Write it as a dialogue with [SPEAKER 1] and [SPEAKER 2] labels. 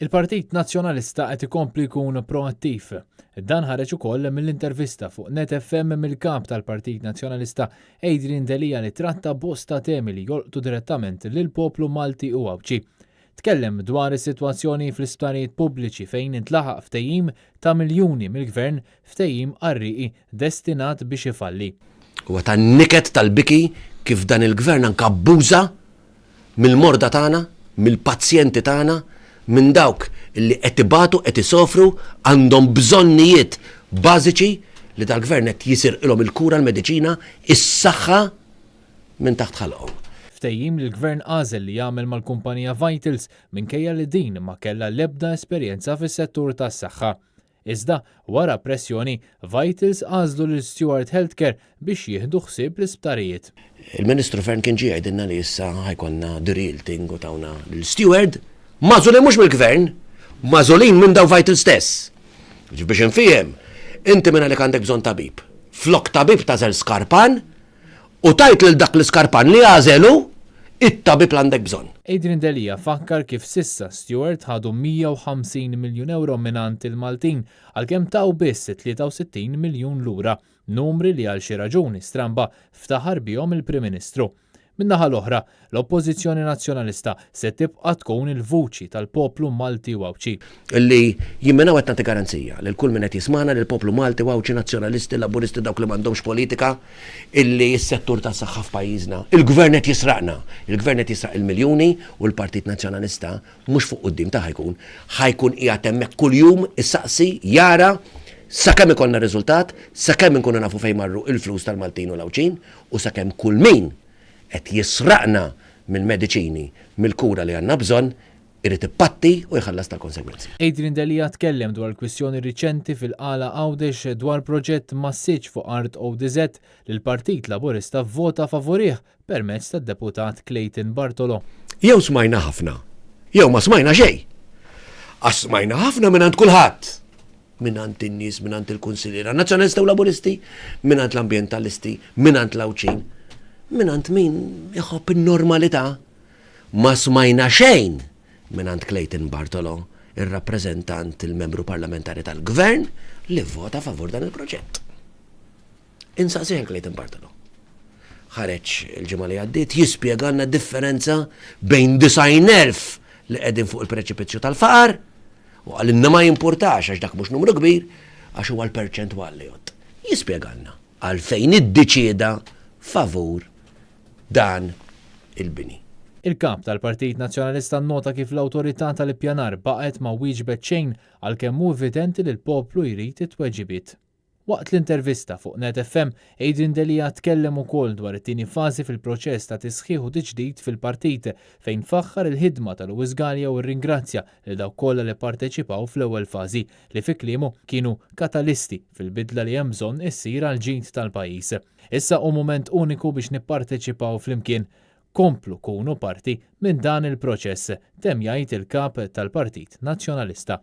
[SPEAKER 1] Il-Partit Nazzjonalista qed ikompli jkun proattiv. Dan ħareġ ukoll mill-intervista fuq Net FM mill-kap tal-Partit Nazzjonalista Adrian Delija li tratta bosta temi li jolqtu direttament lill-poplu Malti u Awċi. Tkellem dwar is-sitwazzjoni fl-isptarijiet pubbliċi fejn intlaħaq ftehim ta' miljuni mill-Gvern ftehim qarriqi destinat biex ifalli.
[SPEAKER 2] Huwa tan-niket tal-biki kif dan il-Gvern anke abbuża mill-morda tagħna, mill-pazjenti tagħna, minn dawk li qed ibatu qed isofru għandhom bżonnijiet bażiċi li tal-Gvern qed jisirqilhom il-kura l-mediċina, is-saħħa minn taħt ħalqhom.
[SPEAKER 1] Ftehim li l-Gvern għażel li jagħmel mal-kumpanija Vitals minkejja li din ma kellha l-ebda esperjenza fis-settur tas-saħħa. Iżda wara pressjoni, Vitals għażlu lil Stewart Healthcare biex jieħdu ħsieb l-isptarijiet.
[SPEAKER 2] Il-Ministru Fern kien ġie jgħidilna li issa ħajkonna drilting u tawna l-Steward mażulin mhux mill-Gvern, mażulin minn daw Vitals stess. Biex infiem, inti minn għalek għandek bżonn tabib. Flok tabib tażel skarpan u tajt lil dak l-iskarpan li għażelu it-tabib l għandek bżonn.
[SPEAKER 1] Adrian Delija fakkar kif sissa Stewart ħadu 150 miljun euro minant il-Maltin għalkemm taw biss 63 miljun lura, numri li għal xi raġuni stramba ftaħar bihom il-Prim Ministru. Min-naħa l-oħra, l-Oppożizzjoni Nazzjonalista se tibqa' tkun il-vuċi tal-poplu Malti u Awċi.
[SPEAKER 2] Illi jimmenaw qed nagħti garanzija lil kull min qed jismana lil poplu Malti u Awċi nazzjonalisti, laburisti dawk li m'għandhomx politika illi s-settur tas-saħħa f'pajjiżna. Il-Gvern qed jisraqna, il-Gvern qed jisraq il-miljuni u l-Partit Nazzjonalista mhux fuq quddiem ta' ħajkun qiegħed hemmhekk kuljum issaqsi jara sakemm ikollna riżultat, sakemm inkunu nafu fejn marru il-flus tal-Maltin u l-Awċin u sakemm kull min qed jisraqna mill-mediċini, mill-kura li għandna bżonn, irid ippatti u jħallas tal-konsegwenzi.
[SPEAKER 1] Adrian Delija tkellem dwar il-kwistjoni riċenti fil-qala Għawdex dwar proġett massiġġ fuq art ODZ li l-Partit Laburista vvota favorih permezz tad-deputat Clayton Bartolo.
[SPEAKER 2] Jew smajna ħafna, jew ma smajna xejn. Għax smajna ħafna mingħand kulħadd. Mingħand in-nies, mingħand il-Kunsilliera Nazzjonalisti u Laburisti, mingħand l-ambjentalisti, mingħand l-Awċin. Minant min jħobb il-normalità, ma smajna xejn minant Clayton Bartolo, il-rappresentant il-membru parlamentari tal-Gvern li vota favur dan il-proġett. Insaqsih Clayton Bartolo. Ħareġ il-ġimgħa li għaddiet jispjegalna differenza bejn 90,000 li qegħdin fuq il-preċipizzju tal-faqar u għalinna ma jimpurtax għax dak mhux numru kbir għax huwa l-perċentwal li jgħod. Jispjegalna għalfejn iddeċieda favur dan il-bini.
[SPEAKER 1] Il-kap tal-Partit Nazzjonalista nnota kif l-awtorità tal-ippjanar baqgħet ma wieġbet xejn għalkemm hu evidenti li l-poplu jrid it-tweġibiet. Waqt l-intervista fuq Net FM, Adrian Delija tkellem ukoll dwar it-tieni fażi fil-proċess ta' tisħiħ u tiġdid fil-partit fejn faħħar il-ħidma tal-Lewis Gallia u rringrazzja lil dawk kollha li pparteċipaw fl-ewwel fażi li fi kliemu kienu katalisti fil-bidla li hemm bżonn issir għal ġid tal-pajjiż. Issa hu mument uniku biex nipparteċipaw flimkien, komplu kunu parti minn dan il-proċess, temm jgħid il-kap tal-Partit Nazzjonalista.